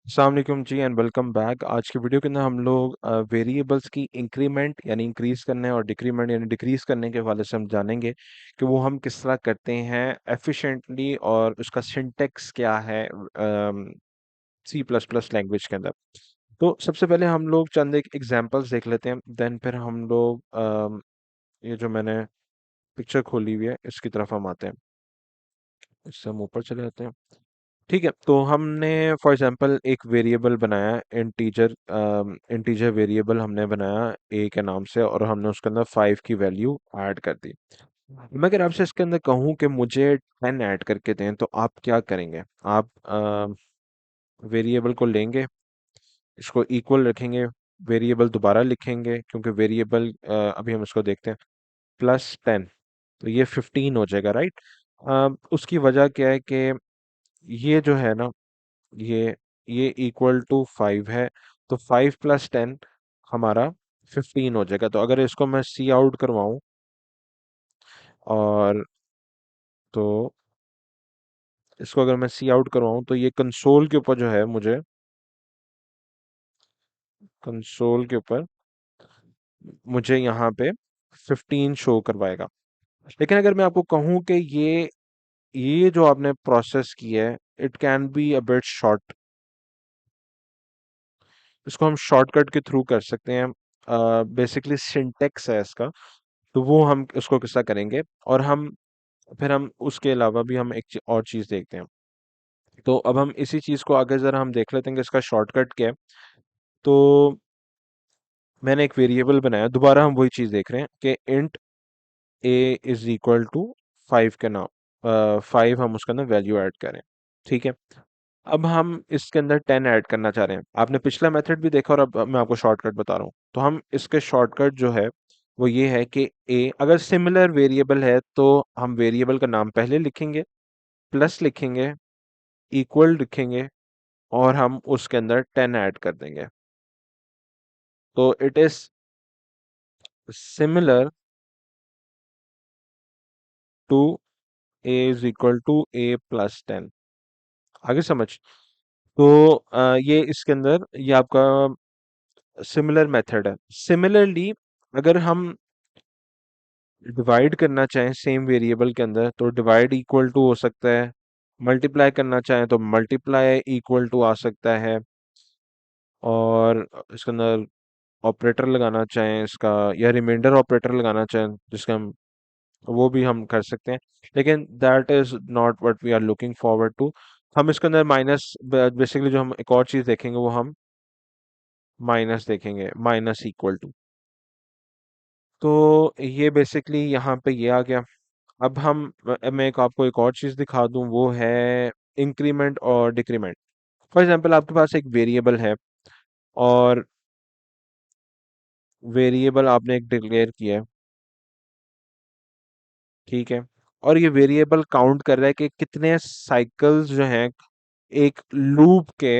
अस्सलाम वालेकुम जी and welcome back. आज की वीडियो के अंदर हम लोग वेरिएबल्स की इंक्रीमेंट यानी इंक्रीज करने और डिक्रीमेंट यानी डिक्रीज करने के हवाले से हम जानेंगे कि वो हम किस तरह करते हैं एफिशिएंटली और उसका सिंटेक्स क्या है सी प्लस प्लस लैंग्वेज के अंदर। तो सबसे पहले हम लोग चंद एक एग्जांपल्स देख लेते हैं, देन फिर हम लोग ये जो मैंने पिक्चर खोली हुई है इसकी तरफ हम आते हैं। इससे हम ऊपर चले जाते हैं। ठीक है, तो हमने फॉर एग्जांपल एक वेरिएबल बनाया, इंटीजर इंटीजर वेरिएबल हमने बनाया ए के नाम से और हमने उसके अंदर 5 की वैल्यू ऐड कर दी। मैं अगर आपसे इसके अंदर कहूँ कि मुझे 10 ऐड करके दें तो आप क्या करेंगे? आप वेरिएबल को लेंगे, इसको इक्वल रखेंगे, वेरिएबल दोबारा लिखेंगे क्योंकि वेरिएबल अभी हम इसको देखते हैं, +10 तो ये 15 हो जाएगा, राइट? उसकी वजह क्या है कि ये जो है ना, ये ये इक्वल टू 5 है, तो 5 + 10 हमारा 15 हो जाएगा। तो अगर इसको मैं सी आउट करवाऊं और तो इसको अगर मैं सी आउट करवाऊं तो ये कंसोल के ऊपर जो है, मुझे कंसोल के ऊपर मुझे यहाँ पे 15 शो करवाएगा। लेकिन अगर मैं आपको कहूँ कि ये जो आपने प्रोसेस की है, it can be a bit short, इसको हम शॉर्टकट के थ्रू कर सकते हैं। बेसिकली सिंटेक्स है इसका, तो वो हम उसको किस्सा करेंगे और फिर हम उसके अलावा भी हम एक और चीज देखते हैं। तो अब हम इसी चीज को आगे जरा हम देख लेते हैं कि इसका शॉर्टकट क्या है। तो मैंने एक वेरिएबल बनाया, दोबारा हम वही चीज देख रहे हैं कि int a is equal to 5 के नाम 5 हम उसके अंदर वैल्यू ऐड करें। ठीक है, अब हम इसके अंदर 10 ऐड करना चाह रहे हैं। आपने पिछला मेथड भी देखा और अब मैं आपको शॉर्टकट बता रहा हूँ। तो हम इसके शॉर्टकट जो है वो ये है कि ए अगर सिमिलर वेरिएबल है तो हम वेरिएबल का नाम पहले लिखेंगे, प्लस लिखेंगे, इक्वल लिखेंगे और हम उसके अंदर 10 ऐड कर देंगे। तो it is similar to a is equal to A + 10। आगे समझ? तो ये इसके अंदर ये आपका सिमिलर मेथड है। सिमिलरली अगर हम डिवाइड करना चाहें सेम वेरिएबल के अंदर तो डिवाइड इक्वल टू हो सकता है, मल्टीप्लाई करना चाहें तो मल्टीप्लाई इक्वल टू आ सकता है, और इसके अंदर ऑपरेटर लगाना चाहें इसका या रिमाइंडर ऑपरेटर लगाना चाहें जिसका हम वो भी हम कर सकते हैं। लेकिन that is not what we are looking forward to. हम इसके अंदर माइनस, बेसिकली जो हम एक और चीज देखेंगे वो हम माइनस देखेंगे, माइनस इक्वल टू। तो ये बेसिकली यहाँ पे ये आ गया। अब मैं आपको एक और चीज दिखा दूं, वो है इंक्रीमेंट और डिक्रीमेंट। फॉर एग्जांपल आपके पास एक वेरिएबल है और वेरिएबल आपने एक डिक्लेयर किया है, ठीक है, और ये वेरिएबल काउंट कर रहा है कि कितने साइकिल्स जो हैं एक लूप के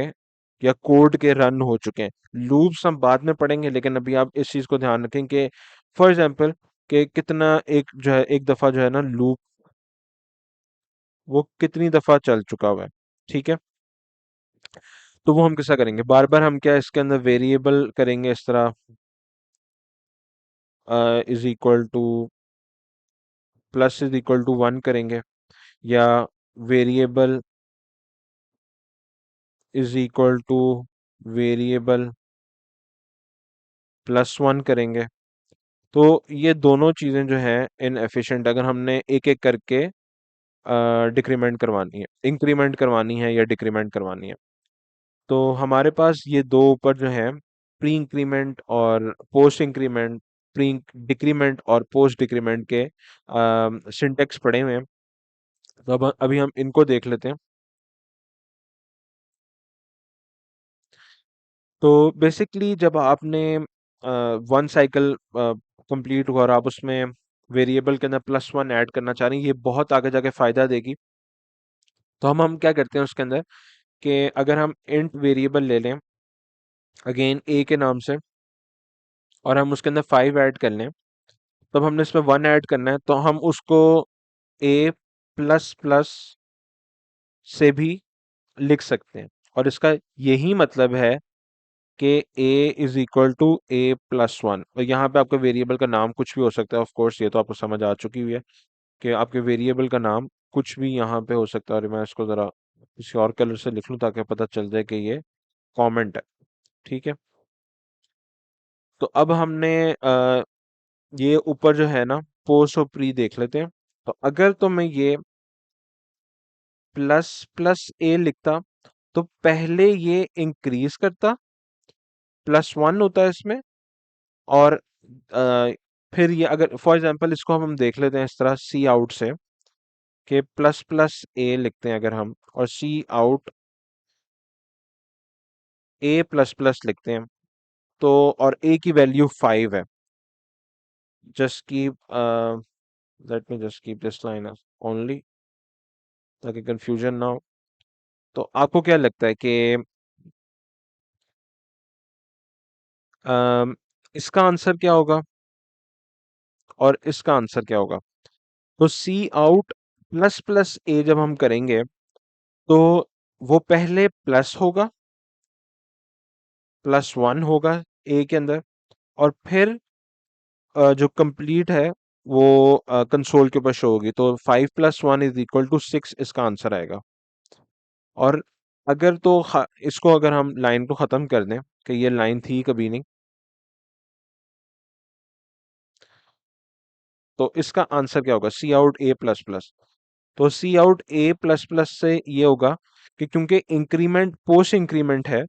या कोड के रन हो चुके हैं। लूप्स हम बाद में पढ़ेंगे, लेकिन अभी आप इस चीज को ध्यान रखें कि फॉर एग्जांपल कि कितना एक जो है एक दफा जो है ना लूप, वो कितनी दफा चल चुका हुआ है। ठीक है, तो वो हम कैसा करेंगे, बार बार हम क्या इसके अंदर वेरिएबल करेंगे इस तरह is equal to plus is equal to 1 करेंगे, या variable is equal to variable +1 करेंगे। तो ये दोनों चीजें जो हैं इनएफिशिएंट, अगर हमने एक एक करके डिक्रीमेंट करवानी है, इंक्रीमेंट करवानी है या डिक्रीमेंट करवानी है। तो हमारे पास ये दो ऊपर जो है, प्री इंक्रीमेंट और पोस्ट इंक्रीमेंट, प्री डिक्रीमेंट और पोस्ट डिक्रीमेंट के सिंटेक्स पड़े हुए हैं। तो अब अभी हम इनको देख लेते हैं। तो बेसिकली जब आपने वन साइकिल कंप्लीट हुआ और आप उसमें वेरिएबल के अंदर +1 ऐड करना चाह रहे हैं, ये बहुत आगे जाके फायदा देगी। तो हम क्या करते हैं उसके अंदर कि अगर हम इंट वेरिएबल ले लें अगेन ए के नाम से और हम उसके अंदर 5 ऐड कर लें, तब हमने इसमें 1 ऐड करना है, तो हम उसको ए प्लस प्लस से भी लिख सकते हैं। और इसका यही मतलब है कि a is equal to a plus one. और यहाँ पे आपका वेरिएबल का नाम कुछ भी हो सकता है, ऑफ कोर्स ये तो आपको समझ आ चुकी हुई है कि आपके वेरिएबल का नाम कुछ भी यहाँ पे हो सकता है। और मैं इसको जरा किसी और कलर से लिख लूँ ताकि पता चल जाए कि ये कमेंट है। ठीक है, तो अब हमने ये ऊपर जो है ना पोस्ट और प्री देख लेते हैं। तो अगर तो मैं ये प्लस प्लस ए लिखता तो पहले ये इंक्रीज करता, प्लस वन होता है इसमें। और फिर ये अगर फॉर एग्जांपल इसको हम देख लेते हैं इस तरह सी आउट से कि प्लस प्लस ए लिखते हैं अगर हम, और सी आउट ए प्लस प्लस लिखते हैं, तो और ए की वैल्यू 5 है। Just keep let me just keep this line only ताकि कंफ्यूजन ना हो। तो आपको क्या लगता है कि अम, इसका आंसर क्या होगा और इसका आंसर क्या होगा? तो सी आउट प्लस प्लस ए जब हम करेंगे तो वो पहले प्लस होगा, प्लस वन होगा ए के अंदर, और फिर जो कंप्लीट है वो कंसोल के ऊपर शो होगी। तो 5 + 1 इज इक्वल टू 6 इसका आंसर आएगा। और अगर तो इसको अगर हम लाइन को खत्म कर दें कि ये लाइन थी कभी नहीं, तो इसका आंसर क्या होगा? सी आउट ए प्लस प्लस। तो सी आउट ए प्लस प्लस से ये होगा कि क्योंकि इंक्रीमेंट पोस्ट इंक्रीमेंट है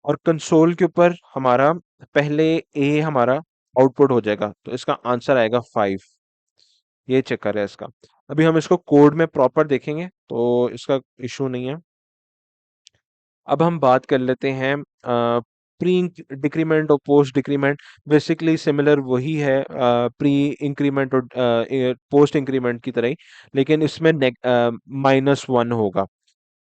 और कंसोल के ऊपर हमारा पहले ए हमारा आउटपुट हो जाएगा, तो इसका आंसर आएगा 5। ये चक्कर है इसका। अभी हम इसको कोड में प्रॉपर देखेंगे तो इसका इशू नहीं है। अब हम बात कर लेते हैं प्री डिक्रीमेंट और पोस्ट डिक्रीमेंट। बेसिकली सिमिलर वही है प्री इंक्रीमेंट और पोस्ट इंक्रीमेंट की तरह ही, लेकिन इसमें -1 होगा।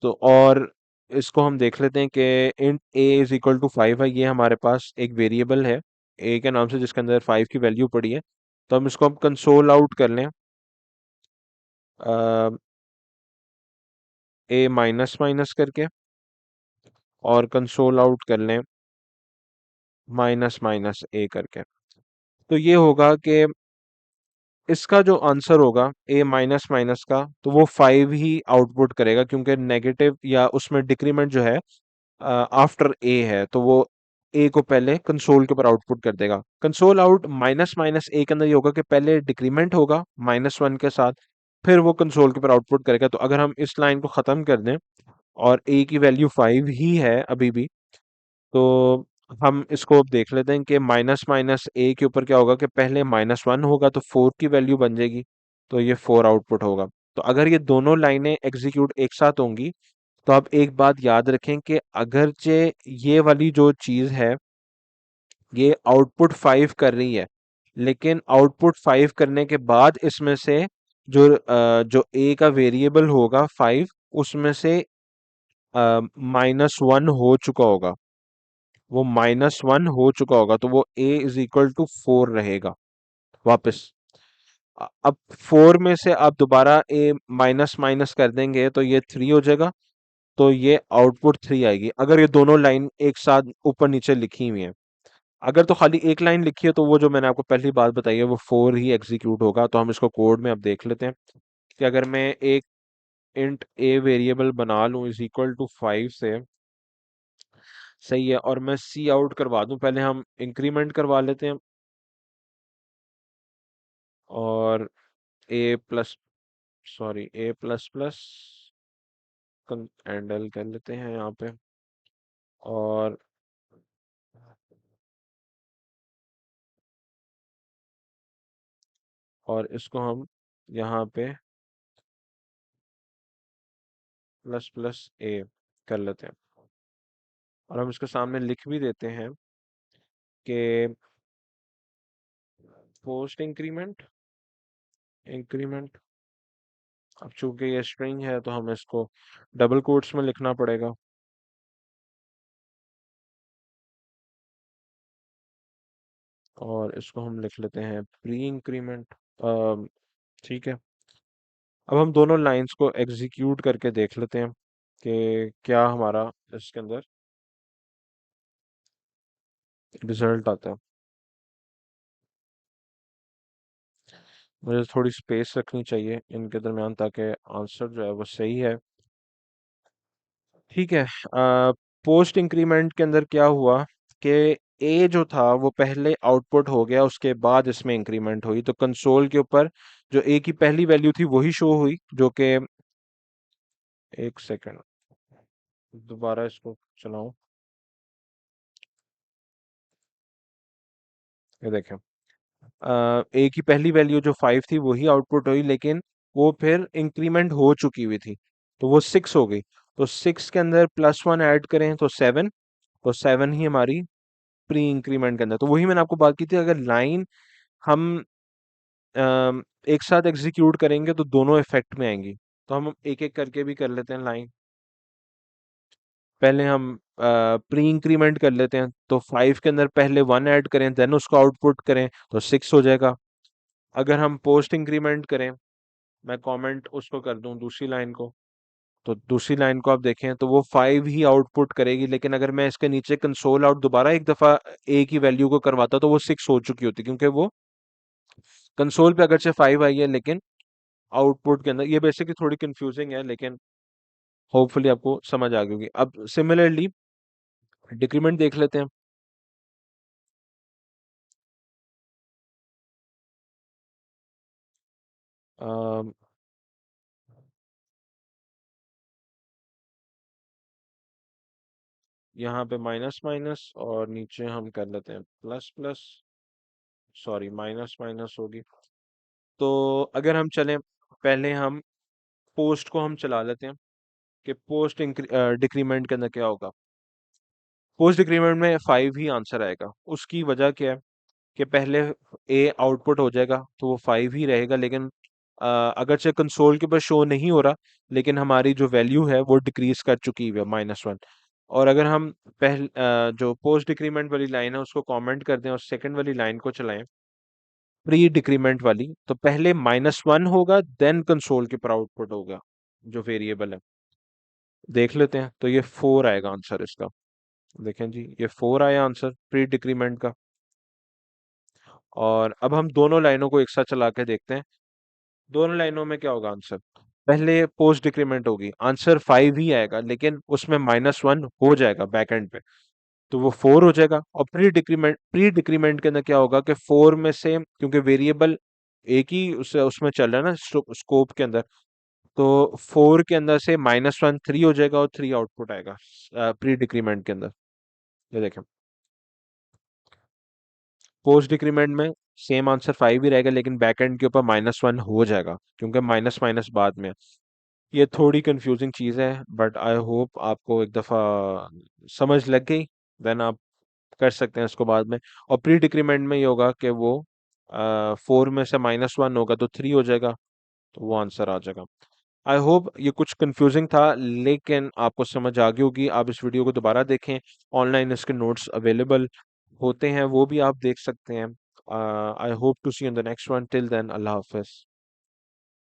तो और इसको हम देख लेते हैं कि int a is equal to 5 है। ये हमारे पास एक वेरिएबल है ए के नाम से जिसके अंदर 5 की वैल्यू पड़ी है। तो हम इसको अब कंसोल आउट कर लें ए माइनस माइनस करके, और कंसोल आउट कर लें माइनस माइनस ए करके। तो ये होगा कि इसका जो आंसर होगा ए माइनस माइनस का, तो वो 5 ही आउटपुट करेगा क्योंकि नेगेटिव या उसमें डिक्रीमेंट जो है आफ्टर ए है, तो वो ए को पहले कंसोल के ऊपर आउटपुट कर देगा। कंसोल आउट माइनस माइनस ए के अंदर ये होगा कि पहले डिक्रीमेंट होगा -1 के साथ, फिर वो कंसोल के ऊपर आउटपुट करेगा। तो अगर हम इस लाइन को खत्म कर दें और ए की वैल्यू 5 ही है अभी भी, तो हम इसको अब देख लेते हैं कि माइनस माइनस ए के ऊपर क्या होगा कि पहले -1 होगा तो 4 की वैल्यू बन जाएगी, तो ये 4 आउटपुट होगा। तो अगर ये दोनों लाइनें एग्जीक्यूट एक साथ होंगी तो आप एक बात याद रखें कि अगरचे ये वाली जो चीज है ये आउटपुट 5 कर रही है, लेकिन आउटपुट 5 करने के बाद इसमें से जो ए का वेरिएबल होगा 5, उसमें से -1 हो चुका होगा, वो -1 हो चुका होगा, तो वो ए इज इक्वल टू 4 रहेगा वापस। अब 4 में से आप दोबारा ए माइनस माइनस कर देंगे तो ये 3 हो जाएगा, तो ये आउटपुट 3 आएगी अगर ये दोनों लाइन एक साथ ऊपर नीचे लिखी हुई हैं। अगर तो खाली एक लाइन लिखी है तो वो जो मैंने आपको पहली बात बताई है वो 4 ही एग्जीक्यूट होगा। तो हम इसको कोड में अब देख लेते हैं कि अगर मैं एक इंट ए वेरिएबल बना लूं इज इक्वल टू 5 से, सही है, और मैं सी आउट करवा दूं, पहले हम इंक्रीमेंट करवा लेते हैं और ए प्लस सॉरी ए प्लस प्लस हैंडल कर लेते हैं यहाँ पे, और इसको हम यहाँ पे प्लस प्लस ए कर लेते हैं। और हम इसके सामने लिख भी देते हैं कि पोस्ट इंक्रीमेंट इंक्रीमेंट। अब चूंकि ये स्ट्रिंग है तो हमें इसको डबल कोट्स में लिखना पड़ेगा, और इसको हम लिख लेते हैं प्री इंक्रीमेंट। ठीक है, अब हम दोनों लाइंस को एग्जीक्यूट करके देख लेते हैं कि क्या हमारा इसके अंदर रिजल्ट आता है। मुझे थोड़ी स्पेस रखनी चाहिए इनके दरमियान ताकि आंसर जो है वो सही है। ठीक है। पोस्ट इंक्रीमेंट के अंदर क्या हुआ कि ए जो था वो पहले आउटपुट हो गया, उसके बाद इसमें इंक्रीमेंट हुई, तो कंसोल के ऊपर जो ए की पहली वैल्यू थी वही शो हुई, जो कि एक सेकंड दोबारा इसको चलाऊं। ये देखें, ए की पहली वैल्यू जो 5 थी वही आउटपुट हुई, लेकिन वो फिर इंक्रीमेंट हो चुकी हुई थी, तो वो 6 हो गई। तो 6 के अंदर +1 ऐड करें तो 7, तो 7 ही हमारी प्री इंक्रीमेंट के अंदर। तो वही मैंने आपको बात की थी, अगर लाइन हम एक साथ एग्जीक्यूट करेंगे तो दोनों इफेक्ट में आएंगी। तो हम एक एक करके भी कर लेते हैं लाइन। पहले हम प्री इंक्रीमेंट कर लेते हैं, तो 5 के अंदर पहले 1 ऐड करें देन उसको आउटपुट करें तो 6 हो जाएगा। अगर हम पोस्ट इंक्रीमेंट करें, मैं कमेंट उसको कर दूं दूसरी लाइन को, तो दूसरी लाइन को आप देखें तो वो 5 ही आउटपुट करेगी, लेकिन अगर मैं इसके नीचे कंसोल आउट दोबारा एक दफा ए की वैल्यू को करवाता तो वो 6 हो चुकी होती, क्योंकि वो कंसोल पे अगरचे 5 आई है लेकिन आउटपुट के अंदर। ये बेसिकली थोड़ी कंफ्यूजिंग है, लेकिन होपफुली आपको समझ आ गई होगी। अब सिमिलरली डिक्रीमेंट देख लेते हैं। अम, यहाँ पे माइनस माइनस और नीचे हम कर लेते हैं plus plus, sorry minus minus होगी। तो अगर हम चलें, पहले हम पोस्ट को हम चला लेते हैं कि पोस्ट डिक्रीमेंट के अंदर क्या होगा। पोस्ट डिक्रीमेंट में 5 ही आंसर आएगा। उसकी वजह क्या है कि पहले ए आउटपुट हो जाएगा तो वो 5 ही रहेगा, लेकिन अगरचे कंसोल के ऊपर शो नहीं हो रहा, लेकिन हमारी जो वैल्यू है वो डिक्रीज कर चुकी है -1। और अगर हम जो पोस्ट डिक्रीमेंट वाली लाइन है उसको कमेंट कर दें और सेकंड वाली लाइन को चलाएं, प्री डिक्रीमेंट वाली, तो पहले -1 होगा देन कंसोल के ऊपर आउटपुट होगा जो वेरिएबल है। देख लेते हैं, तो ये 4 आएगा आंसर इसका। देखें जी, ये 4 आया आंसर प्री डिक्रीमेंट का। और अब हम दोनों लाइनों को एक साथ चला के देखते हैं, दोनों लाइनों में क्या होगा आंसर। पहले पोस्ट डिक्रीमेंट होगी, आंसर 5 ही आएगा, लेकिन उसमें -1 हो जाएगा बैक एंड पे, तो वो 4 हो जाएगा। और प्री डिक्रीमेंट के अंदर क्या होगा कि 4 में से, क्योंकि वेरिएबल एक ही उसमें चल रहा है ना स्कोप के अंदर, तो 4 के अंदर से -1 3 हो जाएगा और 3 आउटपुट आएगा प्री डिक्रीमेंट के अंदर। ये देखें, पोस्ट डिक्रीमेंट में सेम आंसर 5 ही रहेगा, लेकिन बैक एंड के ऊपर -1 हो जाएगा, क्योंकि माइनस माइनस बाद में है। ये थोड़ी कंफ्यूजिंग चीज़ है, बट आई होप आपको एक दफ़ा समझ लग गई, देन आप कर सकते हैं इसको बाद में। और प्री डिक्रीमेंट में ये होगा कि वो 4 में से -1 होगा तो 3 हो जाएगा, तो वो आंसर आ जाएगा। आई होप ये कुछ कंफ्यूजिंग था, लेकिन आपको समझ आ गई होगी। आप इस वीडियो को दोबारा देखें, ऑनलाइन इसके नोट्स अवेलेबल होते हैं, वो भी आप देख सकते हैं। I hope to see in the next one, till then Allah Hafiz.